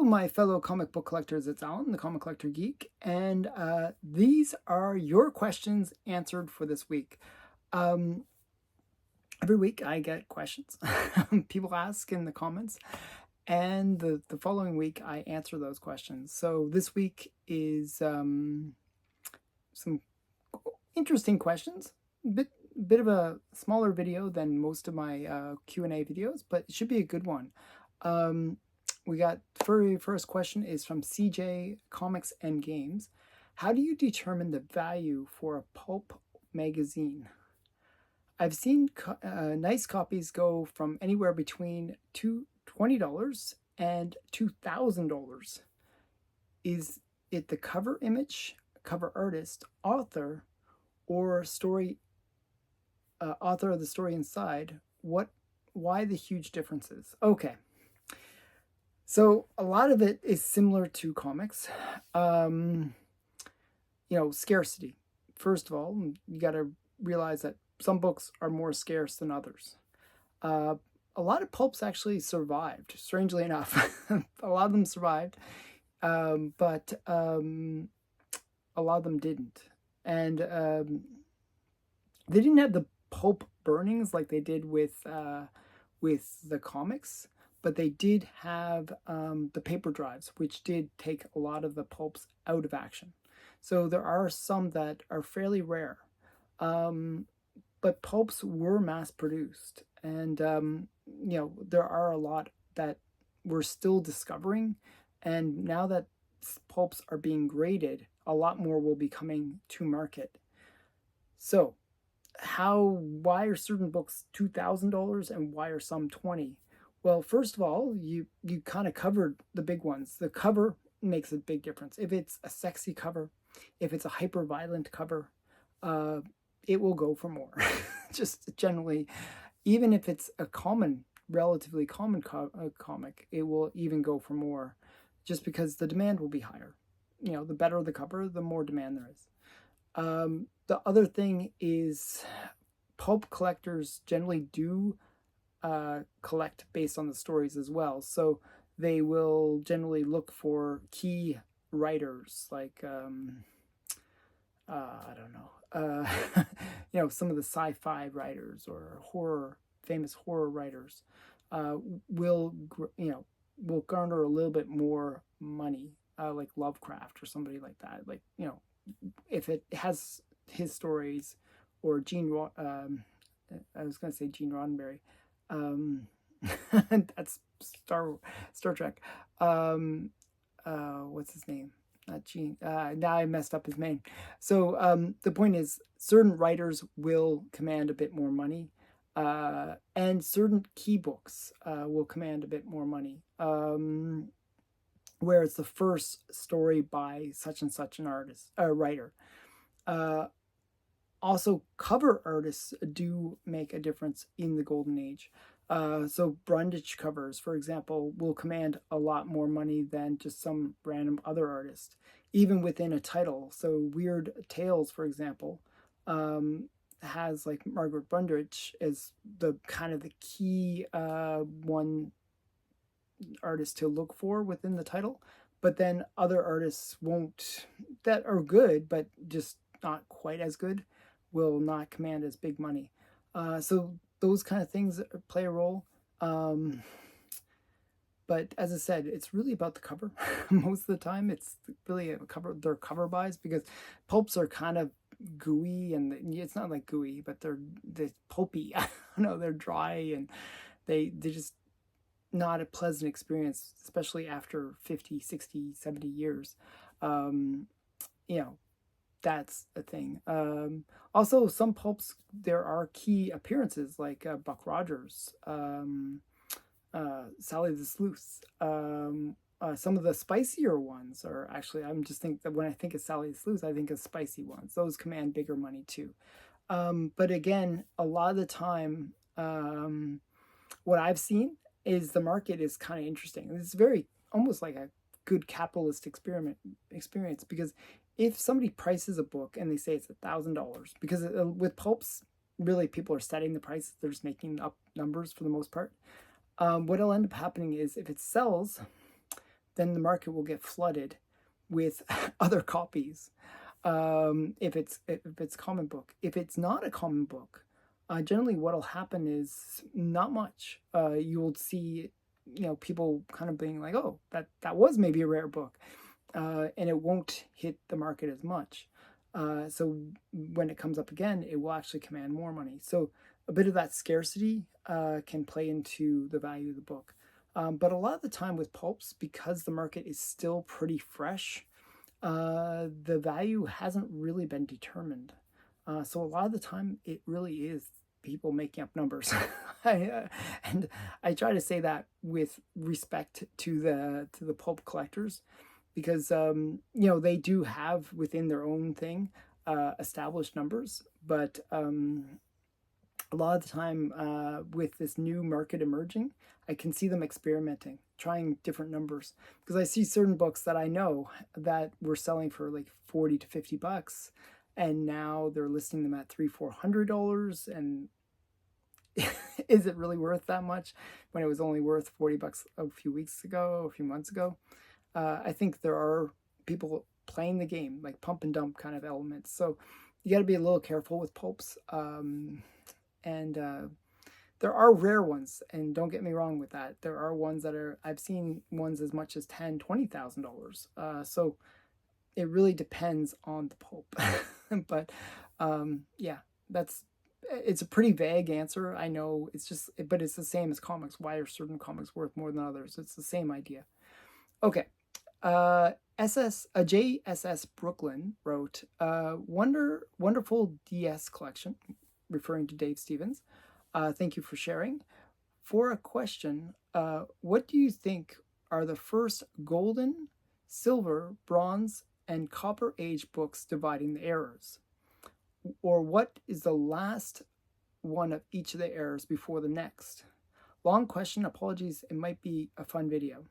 Hello, my fellow comic book collectors. It's Alan, the Comic Collector Geek, and these are your questions answered for this week. Um, every week I get questions. People ask in the comments, and the following week I answer those questions. So this week is some interesting questions. Bit of a smaller video than most of my Q&A videos, but it should be a good one. We got the first question is from CJ Comics and Games. How do you determine the value for a pulp magazine? I've seen nice copies go from anywhere between $20 and $2,000. Is it the cover image, cover artist, author, or story author of the story inside? Why the huge differences? Okay. So a lot of it is similar to comics. Scarcity. First of all, you got to realize that some books are more scarce than others. A lot of pulps actually survived, strangely enough. A lot of them survived, but a lot of them didn't. And they didn't have the pulp burnings like they did with the comics, but they did have the paper drives, which did take a lot of the pulps out of action. So there are some that are fairly rare, but pulps were mass produced, and there are a lot that we're still discovering, and now that pulps are being graded, a lot more will be coming to market. So why are certain books $2,000 and why are some $20? Well, first of all, you kind of covered the big ones. The cover makes a big difference. If it's a sexy cover, if it's a hyper-violent cover, it will go for more. Just generally, even if it's a relatively common comic, it will even go for more, just because the demand will be higher. The better the cover, the more demand there is. The other thing is pulp collectors generally do collect based on the stories as well. So they will generally look for key writers like, I don't know, some of the sci-fi writers or famous horror writers will garner a little bit more money, like Lovecraft or somebody like that. Like, if it has his stories, or I was going to say Gene Roddenberry. That's Star Trek. What's his name? Not Gene. Now I messed up his name. So the point is, certain writers will command a bit more money, and certain key books will command a bit more money. Where it's the first story by such and such an writer. Also, cover artists do make a difference in the golden age. So Brundage covers, for example, will command a lot more money than just some random other artist, even within a title. So Weird Tales, for example, has like Margaret Brundage as the kind of the key one artist to look for within the title, but then other artists that are good but just not quite as good, will not command as big money. So those kind of things play a role. But as I said, it's really about the cover. Most of the time, it's really their cover buys, because pulps are kind of gooey, and it's not like gooey, but they're pulpy. I don't know, they're dry, and they're just not a pleasant experience, especially after 50, 60, 70 years. That's a thing. Also, some pulps, there are key appearances like Buck Rogers, Sally the Sleuth. Some of the spicier ones are actually, I'm just think that when I think of Sally the Sleuth, I think of spicy ones. Those command bigger money too. But again, a lot of the time, what I've seen is the market is kind of interesting. It's very almost like a good capitalist experience, because if somebody prices a book and they say it's $1,000, because with pulps, really people are setting the price, they're just making up numbers for the most part. What'll end up happening is, if it sells, then the market will get flooded with other copies. If it's comic book, if it's not a comic book, generally what'll happen is not much. You'll see, people kind of being like, oh, that was maybe a rare book, and it won't hit the market as much. So when it comes up again, it will actually command more money. So a bit of that scarcity can play into the value of the book. But a lot of the time with pulps, because the market is still pretty fresh, the value hasn't really been determined. So a lot of the time, it really is people making up numbers. And I try to say that with respect to the pulp collectors, because they do have within their own thing established numbers, but a lot of the time with this new market emerging, I can see them experimenting, trying different numbers, because I see certain books that I know that were selling for like 40 to 50 bucks, and now they're listing them at $300-400, and is it really worth that much when it was only worth 40 bucks a few weeks ago, a few months ago? I think there are people playing the game, like pump and dump kind of elements. So you got to be a little careful with pulps. And there are rare ones, and don't get me wrong with that. There are ones that I've seen ones as much as $10,000-20,000. So it really depends on the pulp. But yeah, it's a pretty vague answer. I know but it's the same as comics. Why are certain comics worth more than others? It's the same idea. Okay. JSS Brooklyn wrote, wonderful DS collection, referring to Dave Stevens. Thank you for sharing. For a question, what do you think are the first golden, silver, bronze, and copper age books dividing the eras? Or what is the last one of each of the eras before the next? Long question, apologies, it might be a fun video.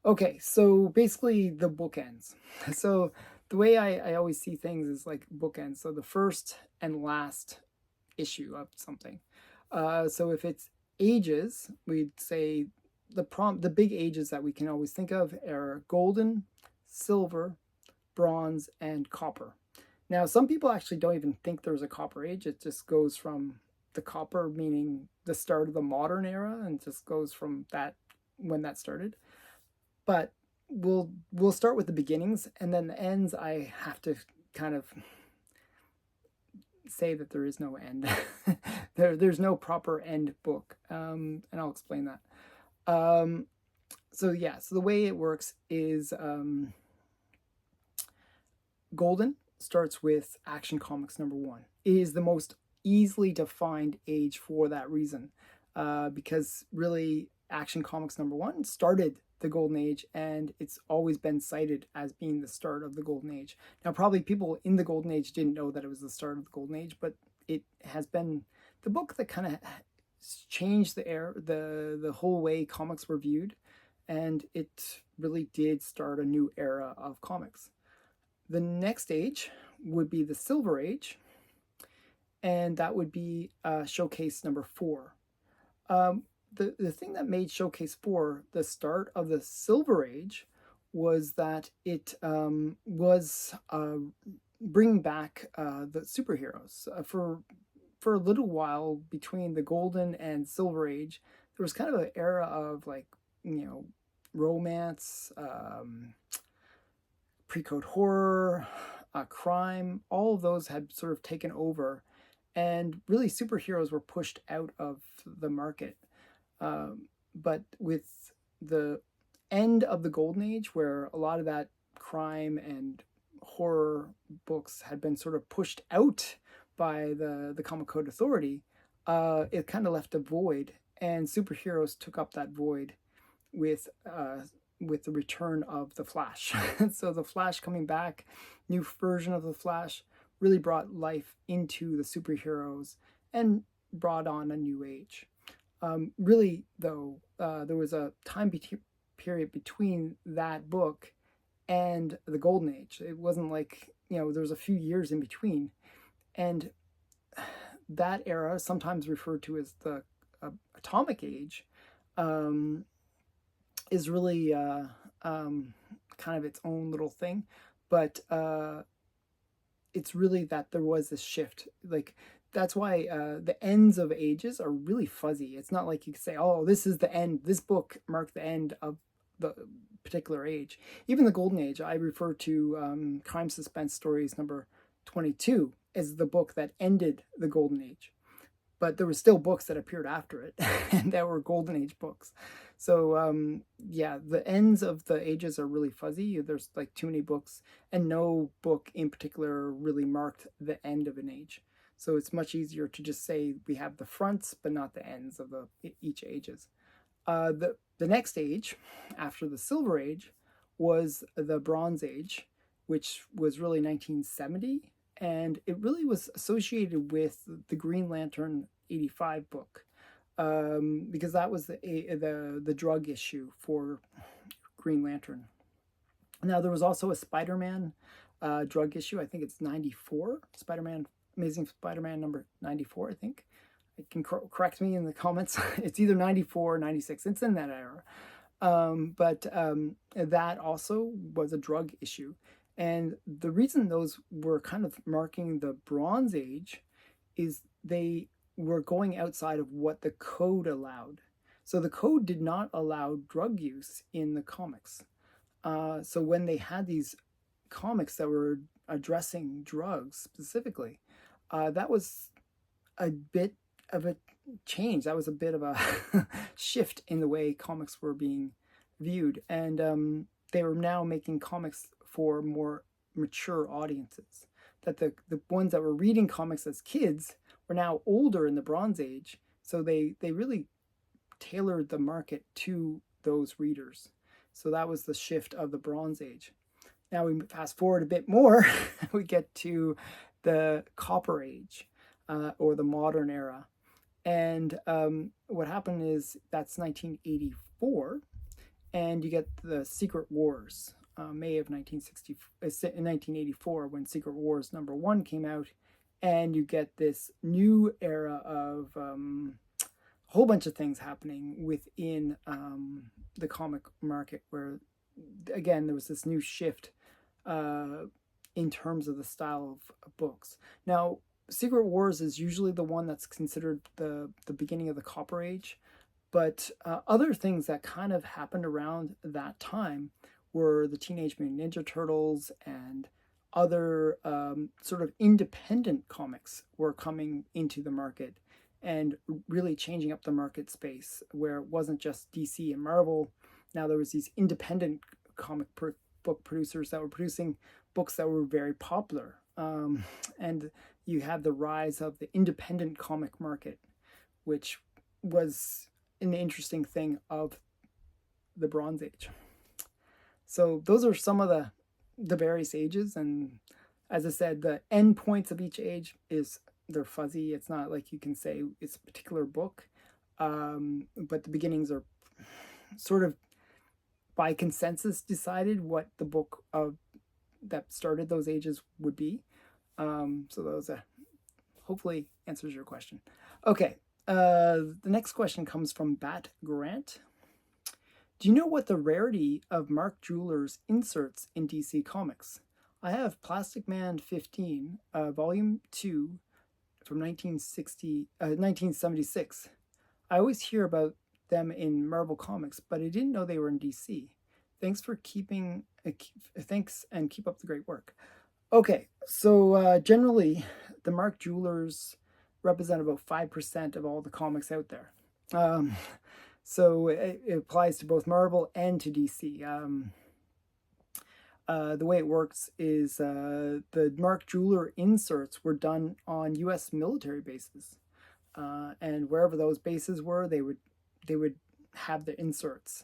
Okay, so basically the bookends. So the way I always see things is like bookends. So the first and last issue of something. So if it's ages, we'd say the big ages that we can always think of are golden, silver, bronze, and copper. Now, some people actually don't even think there's a copper age. It just goes from the copper, meaning the start of the modern era, and just goes from that, when that started. But we'll start with the beginnings, and then the ends I have to kind of say that there is no end. There's no proper end book, and I'll explain that. So the way it works is golden starts with Action Comics #1. It is the most easily defined age for that reason, because really Action Comics #1 started the Golden Age, and it's always been cited as being the start of the Golden Age. Now, probably people in the Golden Age didn't know that it was the start of the Golden Age, but it has been the book that kind of changed the whole way comics were viewed, and it really did start a new era of comics. The next age would be the Silver Age, and that would be Showcase #4. The thing that made Showcase 4 the start of the Silver Age was that it was bringing back the superheroes. For a little while between the Golden and Silver Age, there was kind of an era of romance, pre-code horror, crime. All of those had sort of taken over, and really superheroes were pushed out of the market. But with the end of the Golden Age, where a lot of that crime and horror books had been sort of pushed out by the Comic Code Authority, it kind of left a void, and superheroes took up that void with the return of the Flash. So the Flash coming back, new version of the Flash, really brought life into the superheroes and brought on a new age. Really, though, there was a time period between that book and the Golden Age. It wasn't like, there was a few years in between. And that era, sometimes referred to as the Atomic Age, is really kind of its own little thing, but it's really that there was this shift. Like that's why the ends of ages are really fuzzy. It's not like you can say, "Oh, this is the end. This book marked the end of the particular age." Even the Golden Age, I refer to Crime Suspense Stories number 22 as the book that ended the Golden Age. But there were still books that appeared after it, and that were Golden Age books. So yeah, the ends of the ages are really fuzzy. There's like too many books, and no book in particular really marked the end of an age. So it's much easier to just say we have the fronts, but not the ends of each ages. The next age, after the Silver Age, was the Bronze Age, which was really 1970, and it really was associated with the Green Lantern 85 book, because that was the drug issue for Green Lantern. Now there was also a Spider-Man drug issue. I think it's 94. Spider-Man, Amazing Spider-Man number 94, I think. You can correct me in the comments. It's either 94 or 96. It's in that era. But that also was a drug issue. And the reason those were kind of marking the Bronze Age is they were going outside of what the code allowed. So the code did not allow drug use in the comics. So when they had these comics that were addressing drugs specifically, that was a bit of a change. That was a bit of a shift in the way comics were being viewed. And they were now making comics for more mature audiences. That the ones that were reading comics as kids were now older in the Bronze Age. So they really tailored the market to those readers. So that was the shift of the Bronze Age. Now we fast forward a bit more, we get to the Copper Age, or the modern era. And what happened is that's 1984, and you get the Secret Wars, May of 1984, when Secret Wars #1 came out, and you get this new era of a whole bunch of things happening within the comic market, where again there was this new shift in terms of the style of books. Now, Secret Wars is usually the one that's considered the beginning of the Copper Age, but other things that kind of happened around that time were the Teenage Mutant Ninja Turtles, and other sort of independent comics were coming into the market and really changing up the market space, where it wasn't just DC and Marvel. Now there was these independent comic book producers that were producing books that were very popular. And you had the rise of the independent comic market, which was an interesting thing of the Bronze Age. So those are some of the various ages, and as I said, the end points of each age they're fuzzy. It's not like you can say it's a particular book, but the beginnings are sort of by consensus decided what the book that started those ages would be. So those hopefully answers your question. Okay, the next question comes from Bat Grant. Do you know what the rarity of Mark Jewler's inserts in DC Comics? I have Plastic Man 15, Volume 2 from 1976. I always hear about them in Marvel Comics, but I didn't know they were in DC. Thanks and keep up the great work. Okay, so generally, the Mark Jewelers represent about 5% of all the comics out there. So it applies to both Marvel and to DC. The way it works is the Mark Jeweler inserts were done on U.S. military bases, and wherever those bases were, they would have the inserts.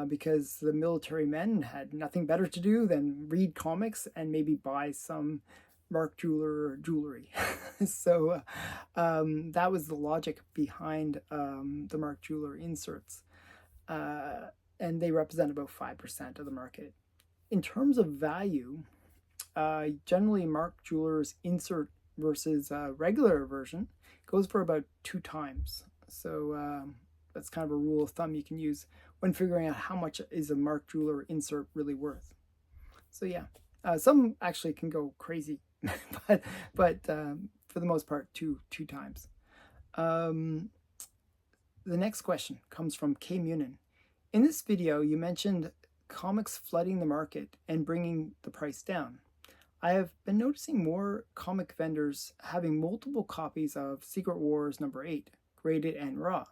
Because the military men had nothing better to do than read comics and maybe buy some Mark Jeweler jewelry. So that was the logic behind the Mark Jeweler inserts. And they represent about 5% of the market. In terms of value, generally Mark Jeweler's insert versus regular version goes for about 2 times. So that's kind of a rule of thumb you can use when figuring out how much is a Mark Jeweler insert really worth. So yeah, some actually can go crazy, but for the most part, two times. Um, the next question comes from K Munin. In this video, you mentioned comics flooding the market and bringing the price down. I have been noticing more comic vendors having multiple copies of Secret Wars number 8, graded and raw.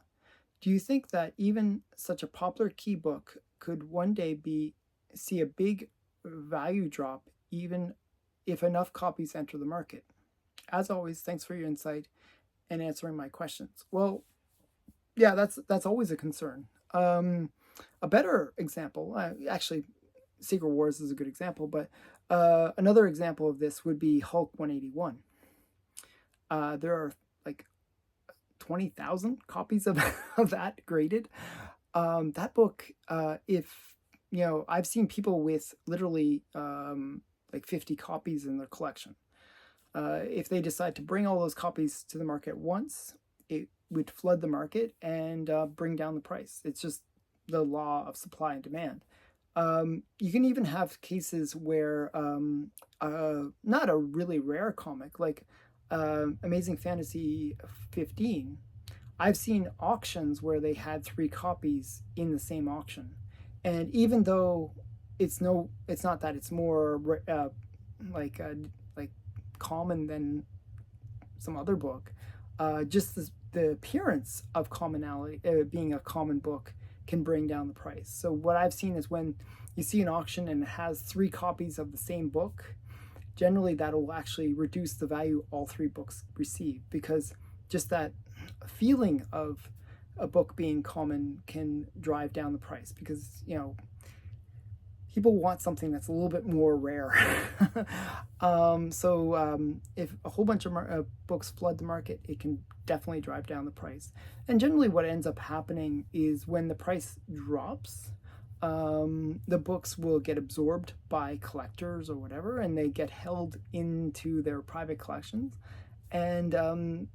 Do you think that even such a popular key book could one day see a big value drop even if enough copies enter the market? As always, thanks for your insight and answering my questions. Well, yeah, that's always a concern. A better example, actually, Secret Wars is a good example, but another example of this would be Hulk 181. There are like 20,000 copies of, of that graded. That book, if, I've seen people with literally like 50 copies in their collection. If they decide to bring all those copies to the market once, it would flood the market and bring down the price. It's just the law of supply and demand. You can even have cases where not a really rare comic like Amazing Fantasy 15. I've seen auctions where they had 3 copies in the same auction, and even though it's not that it's more like common than some other book, just the appearance of commonality, being a common book, can bring down the price. So what I've seen is when you see an auction and it has 3 copies of the same book, generally that will actually reduce the value all 3 books receive, because just that feeling of a book being common can drive down the price, because people want something that's a little bit more rare. If a whole bunch of books flood the market, it can definitely drive down the price. And generally what ends up happening is when the price drops, the books will get absorbed by collectors or whatever, and they get held into their private collections. And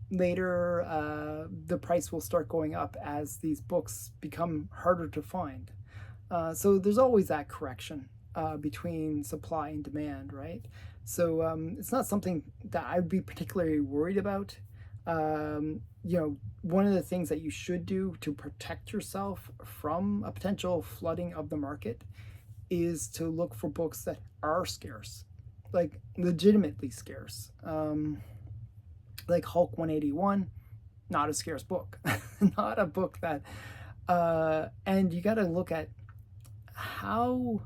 later, the price will start going up as these books become harder to find. So there's always that correction between supply and demand, right? So it's not something that I'd be particularly worried about. One of the things that you should do to protect yourself from a potential flooding of the market is to look for books that are scarce, like legitimately scarce. Like Hulk 181, not a scarce book, not a book that, and you got to look at how,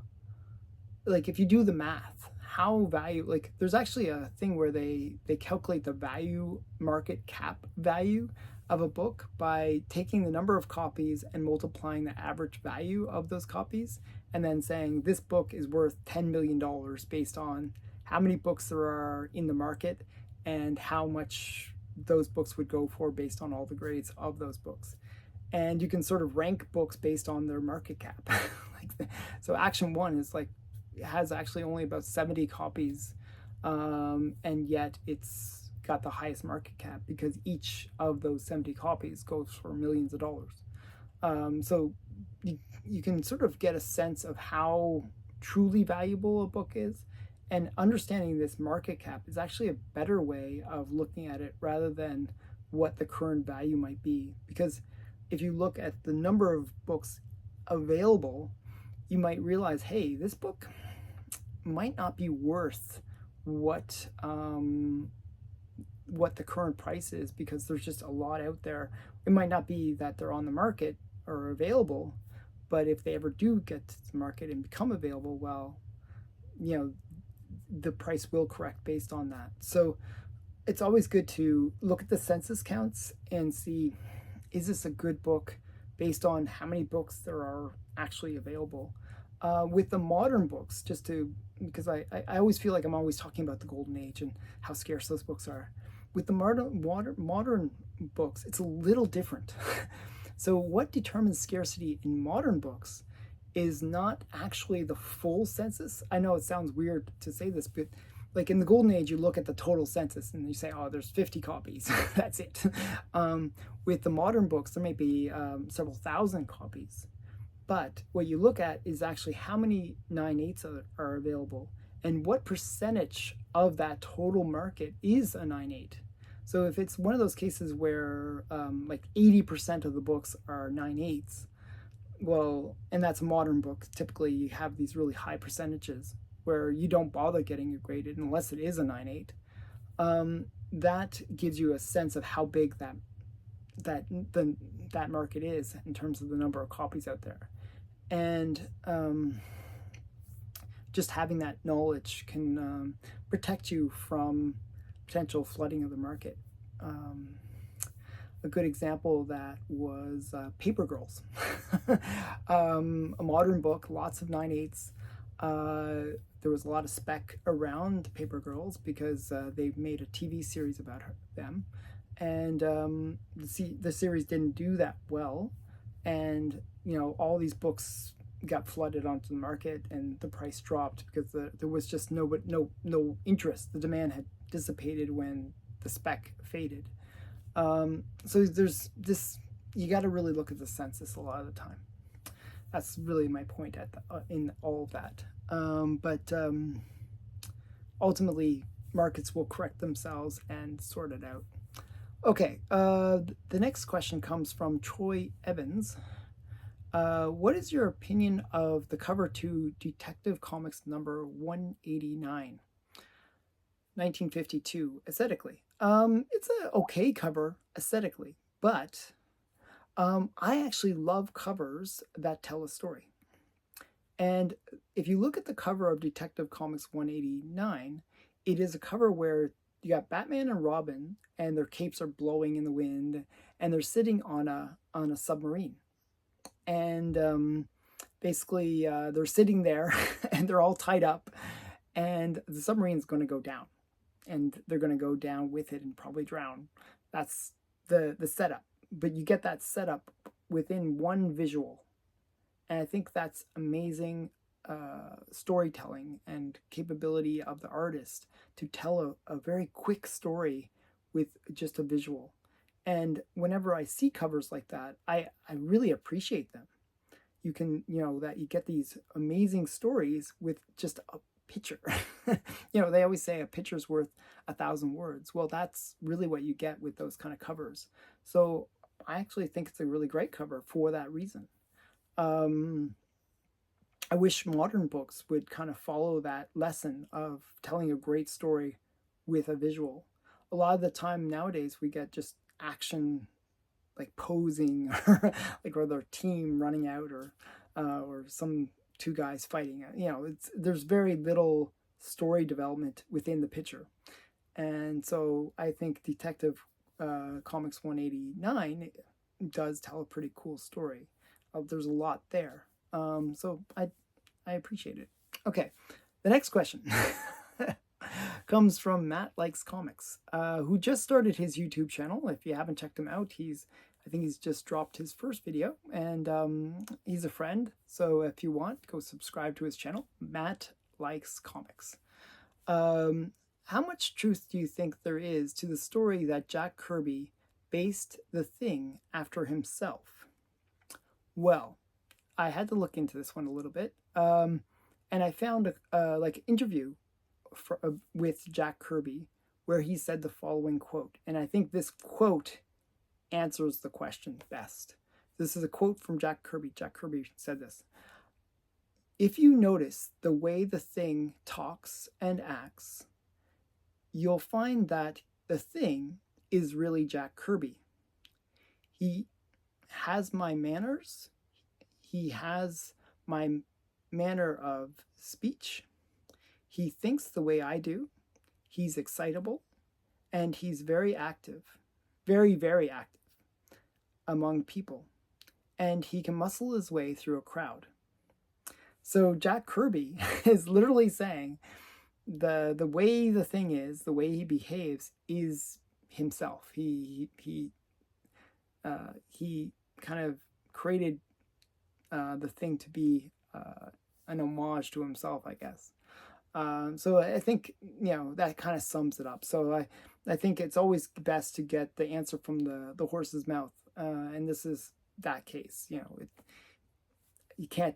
like, if you do the math, how value, like, there's actually a thing where they calculate the value, market cap value of a book by taking the number of copies and multiplying the average value of those copies, and then saying this book is worth $10 million based on how many books there are in the market and how much those books would go for based on all the grades of those books. And you can sort of rank books based on their market cap. So Action 1 is like, it has actually only about 70 copies, and yet it's got the highest market cap because each of those 70 copies goes for millions of dollars. So you can sort of get a sense of how truly valuable a book is, and understanding this market cap is actually a better way of looking at it rather than what the current value might be. Because if you look at the number of books available, you might realize, hey, this book might not be worth what the current price is, because there's just a lot out there. It might not be that they're on the market or available, but if they ever do get to the market and become available, well, the price will correct based on that. So it's always good to look at the census counts and see, is this a good book based on how many books there are actually available. With the modern books, because I always feel like I'm always talking about the golden age and how scarce those books are. With the modern books, it's a little different. So what determines scarcity in modern books is not actually the full census. I know it sounds weird to say this, but like in the golden age, you look at the total census and you say, oh, there's 50 copies. That's it. With the modern books, there may be several thousand copies. But what you look at is actually how many 9/8 are available and what percentage of that total market is a 9/8. So if it's one of those cases where like 80% of the books are 9/8, well, and that's a modern book, typically you have these really high percentages where you don't bother getting it graded unless it is a 9/8. That gives you a sense of how big that market is in terms of the number of copies out there. And just having that knowledge can protect you from potential flooding of the market. A good example of that was Paper Girls, a modern book, lots of 9/8. There was a lot of spec around Paper Girls because they've made a TV series about them, and the series didn't do that well, and all these books got flooded onto the market, and the price dropped because there was just no interest. The demand had dissipated when the spec faded. So there's this. You got to really look at the census a lot of the time. That's really my point in all of that. But ultimately, markets will correct themselves and sort it out. Okay, the next question comes from Troy Evans. What is your opinion of the cover to Detective Comics number 189, 1952, aesthetically? It's an okay cover aesthetically, but I actually love covers that tell a story. And if you look at the cover of Detective Comics 189, it is a cover where you got Batman and Robin, and their capes are blowing in the wind, and they're sitting on a submarine. And basically, they're sitting there, and they're all tied up, and the submarine's going to go down, and they're going to go down with it and probably drown. That's the setup. But you get that setup within one visual. And I think that's amazing storytelling and capability of the artist to tell a very quick story with just a visual. And whenever I see covers like that, I really appreciate them. You can, that you get these amazing stories with just a picture. They always say a picture's worth 1,000 words. Well, that's really what you get with those kind of covers. So I actually think it's a really great cover for that reason. I wish modern books would kind of follow that lesson of telling a great story with a visual. A lot of the time nowadays we get just action, like posing, or their team running out, or some two guys fighting. There's very little story development within the picture, and so I think Detective Comics 189 does tell a pretty cool story. There's a lot there. So I appreciate it. Okay, the next question comes from Matt Likes Comics, who just started his YouTube channel. If you haven't checked him out, I think he's just dropped his first video, and he's a friend. So if you want, go subscribe to his channel, Matt Likes Comics. How much truth do you think there is to the story that Jack Kirby based The Thing after himself? Well, I had to look into this one a little bit, and I found an interview with Jack Kirby where he said the following quote, and I think this quote answers the question best. This is a quote from Jack Kirby. Jack Kirby said this: "If you notice the way the Thing talks and acts, you'll find that the Thing is really Jack Kirby. He has my manners. He has my manner of speech. He thinks the way I do. He's excitable, and he's very active, very, very active among people. And he can muscle his way through a crowd." So Jack Kirby is literally saying the way the Thing is, the way he behaves, is himself. He kind of created the Thing to be an homage to himself, I guess. So I think that kind of sums it up. So I think it's always best to get the answer from the horse's mouth, and this is that case. you can't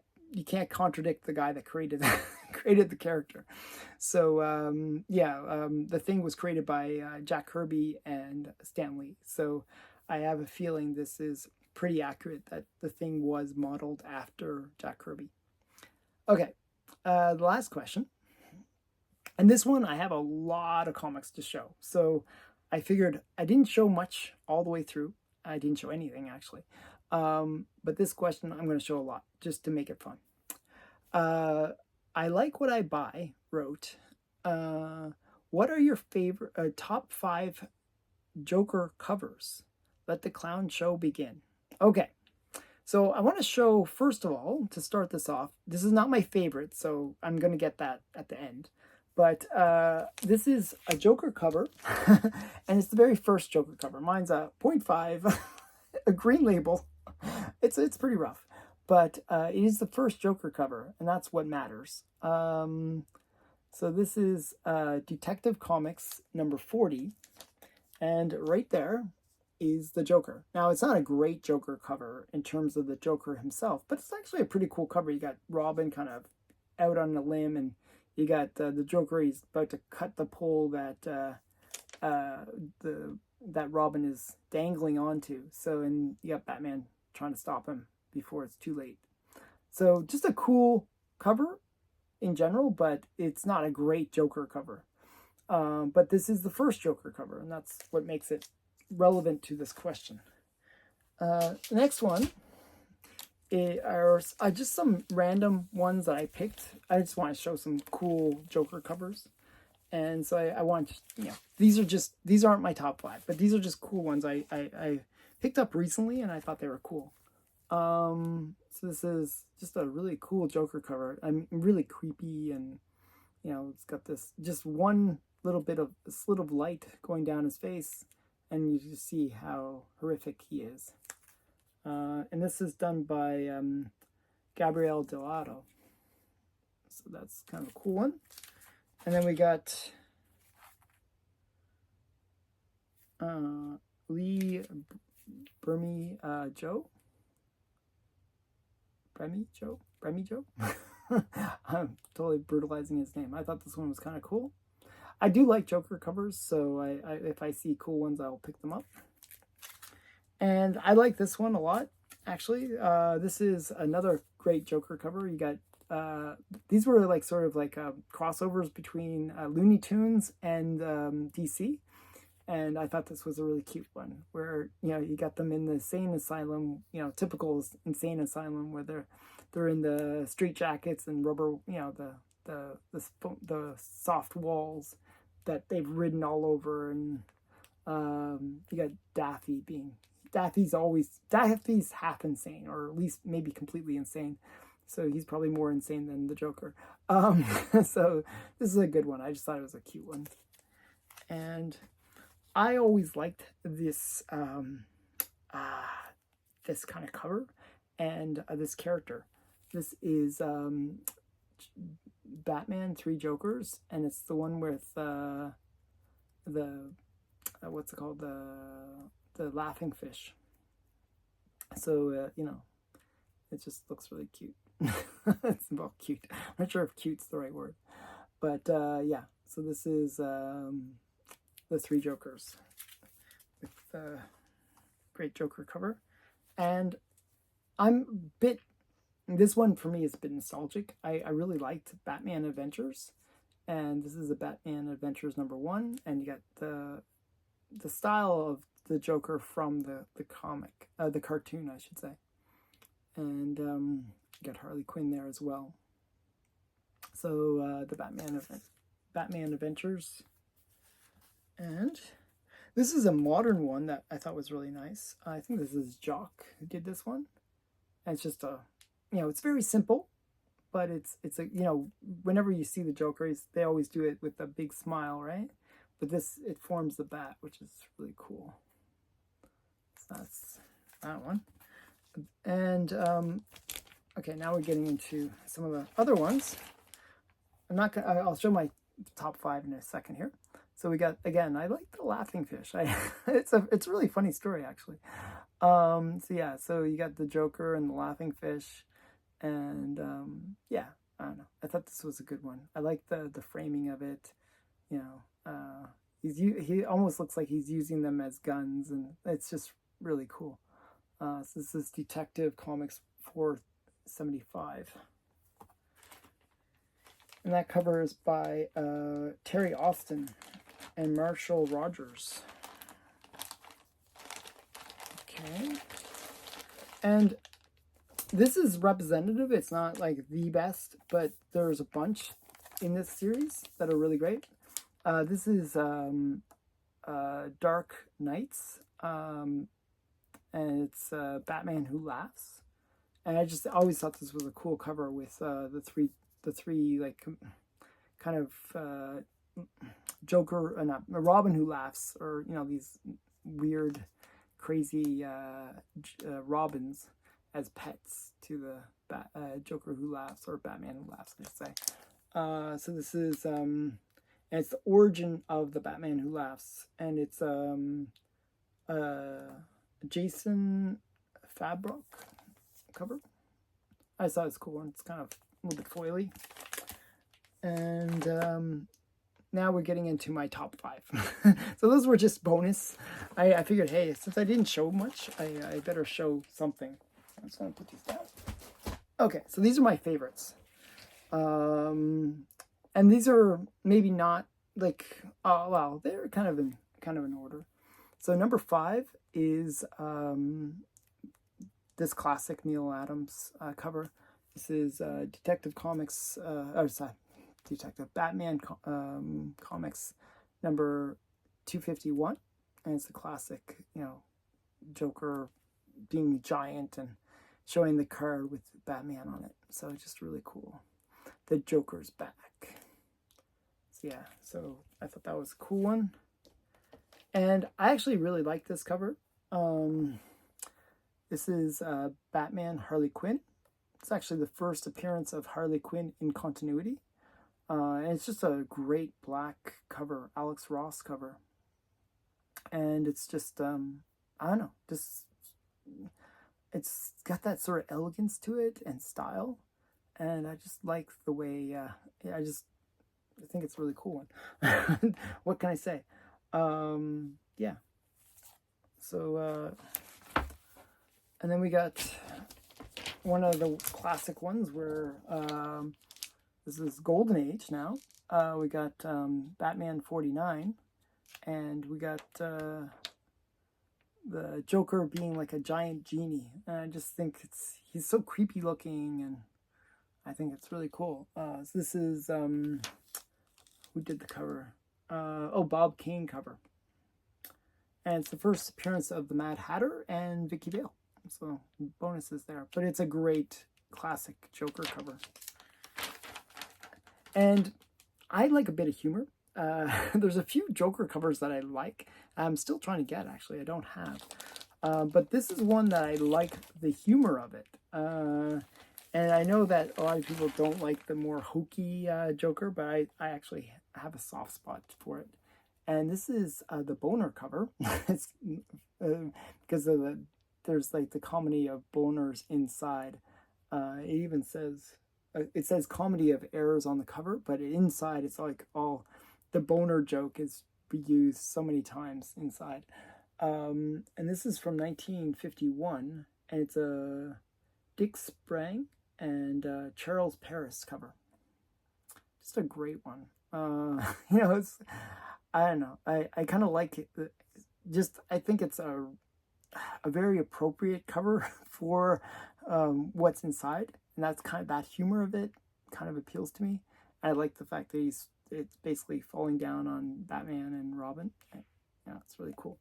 contradict the guy that created created the character. So the Thing was created by Jack Kirby and Stan Lee. So I have a feeling this is pretty accurate that the Thing was modeled after Jack Kirby. Okay, the last question. And this one, I have a lot of comics to show. So I figured I didn't show much all the way through. I didn't show anything, actually. But this question, I'm going to show a lot, just to make it fun. I Like What I Buy wrote, what are your favorite top 5 Joker covers? Let the clown show begin. Okay. So I want to show, first of all, to start this off, this is not my favorite, so I'm going to get that at the end. But this is a Joker cover, and it's the very first Joker cover. Mine's a 0.5, a green label. It's pretty rough, but it is the first Joker cover, and that's what matters. So this is Detective Comics number 40, and right there is the Joker. Now, it's not a great Joker cover in terms of the Joker himself, but it's actually a pretty cool cover. You got Robin kind of out on a limb, and you got the Joker. He's about to cut the pole that that Robin is dangling onto. So, and you got Batman trying to stop him before it's too late. So, just a cool cover in general, but it's not a great Joker cover. But this is the first Joker cover, and that's what makes it relevant to this question. Next one are just some random ones that I picked. I just want to show some cool Joker covers. And so I want, these aren't my top 5, but these are just cool ones I picked up recently, and I thought they were cool. So this is just a really cool Joker cover. I'm really creepy, and, it's got this, just one little bit of a slit of light going down his face, and you just see how horrific he is. And this is done by Gabriel Delato. So that's kind of a cool one. And then we got Lee Bremy Joe. Bremy Joe? I'm totally brutalizing his name. I thought this one was kind of cool. I do like Joker covers, so I if I see cool ones, I'll pick them up. And I like this one a lot, actually. This is another great Joker cover. You got, these were like sort of like crossovers between Looney Tunes and DC. And I thought this was a really cute one where, you got them in the insane asylum, typical insane asylum where they're in the street jackets and rubber, the soft walls that they've ridden all over. And you got Daffy's half insane, or at least maybe completely insane. So he's probably more insane than the Joker. So this is a good one. I just thought it was a cute one. And I always liked this this kind of cover and this character. This is Batman 3 Jokers, and it's the one with the what's it called, the laughing fish. So it just looks really cute. It's well, cute. I'm not sure if cute's the right word, but yeah. So this is the 3 Jokers with the great Joker cover, and this one for me is a bit nostalgic. I really liked Batman Adventures, and this is a Batman Adventures number 1, and you got the style of the Joker from the comic, the cartoon, I should say. And you got Harley Quinn there as well. So the Batman Adventures. And this is a modern one that I thought was really nice. I think this is Jock who did this one. And it's just it's very simple, but it's a, whenever you see the Joker, they always do it with a big smile, right? But it forms the bat, which is really cool. So that's that one. And okay, now we're getting into some of the other ones. I'll show my top 5 in a second here. So we got, again, I like the laughing fish. It's a really funny story, actually. So yeah, so you got the Joker and the laughing fish, And yeah, I don't know. I thought this was a good one. I like the framing of it. You know, he almost looks like he's using them as guns, and it's just really cool. So this is Detective Comics 475. And that cover is by Terry Austin and Marshall Rogers. Okay. And this is representative. It's not like the best, but there's a bunch in this series that are really great. This is Dark Knights, and it's Batman Who Laughs. And I just always thought this was a cool cover with the three like kind of Joker, not Robin Who Laughs, or these weird, crazy Robins as pets to the Joker Who Laughs, or Batman Who Laughs, I should say. So this is and it's the origin of the Batman Who Laughs, and it's Jason Fabrock cover. I thought it's cool, and it's kind of a little bit foily. And now we're getting into my top 5. So those were just bonus. I figured, hey, since I didn't show much, I better show something. I'm just going to put these down. Okay, so these are my favorites. And these are maybe not like, well, they're kind of in order. So number 5 is this classic Neil Adams cover. This is Detective Comics, Detective Batman Comics number 251, and it's a classic, Joker being giant and showing the card with Batman on it. So just really cool. The Joker's back. So yeah, so I thought that was a cool one, and I actually really like this cover. This is Batman Harley Quinn. It's actually the first appearance of Harley Quinn in continuity. And it's just a great black cover, Alex Ross cover. And it's just, I don't know, just, it's got that sort of elegance to it and style. And I just like the way, I think it's a really cool one. What can I say? Yeah. So, and then we got one of the classic ones where, this is Golden Age now. We got Batman 49, and we got the Joker being like a giant genie. And I just think he's so creepy looking, and I think it's really cool. So this is, who did the cover? Bob Kane cover. And it's the first appearance of the Mad Hatter and Vicky Vale. So bonuses there. But it's a great classic Joker cover. And I like a bit of humor. There's a few Joker covers that I like. I'm still trying to get, actually. I don't have. But this is one that I like the humor of it. And I know that a lot of people don't like the more hokey Joker, but I actually have a soft spot for it. And this is the Boner cover. It's because of there's like the comedy of boners inside. It even says... it says comedy of errors on the cover, but inside it's like all the boner joke is reused so many times inside. And this is from 1951, and it's a Dick Sprang and Charles Paris cover. Just a great one. It's, I don't know. I kind of like it. I think it's a very appropriate cover for what's inside. And that's kind of that humor of it kind of appeals to me. I like the fact that it's basically falling down on Batman and Robin. Yeah, it's really cool.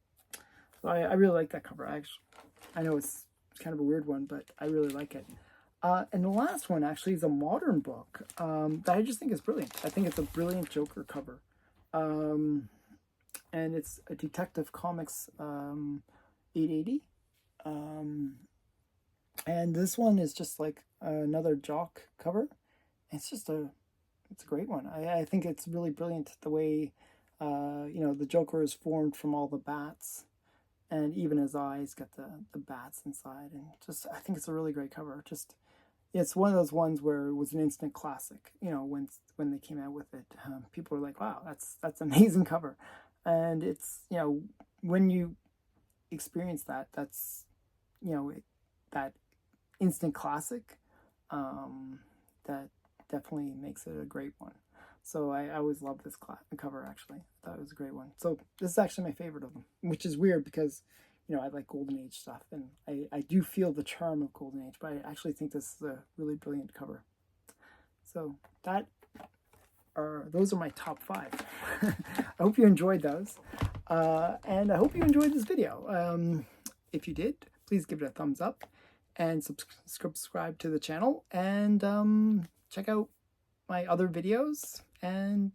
So I really like that cover. I know it's kind of a weird one, but I really like it. And the last one actually is a modern book that I just think is brilliant. I think it's a brilliant Joker cover. And it's a Detective Comics 880. And this one is just like another Jock cover. It's a great one. I think it's really brilliant the way, the Joker is formed from all the bats, and even his eyes got the bats inside. And I think it's a really great cover. Just, it's one of those ones where it was an instant classic. You know, when they came out with it, people were like, "Wow, that's an amazing cover," and it's, you know, when you experience that, that's, you know, that instant classic, that definitely makes it a great one. So I always love this cover, actually. I thought it was a great one. So this is actually my favorite of them, which is weird because, you know, I like Golden Age stuff, and I do feel the charm of Golden Age, but I actually think this is a really brilliant cover. So those are my top 5. I hope you enjoyed those, and I hope you enjoyed this video. If you did, please give it a thumbs up and subscribe to the channel, and check out my other videos. And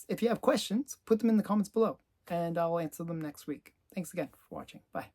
if you have questions, put them in the comments below, and I'll answer them next week. Thanks again for watching. Bye.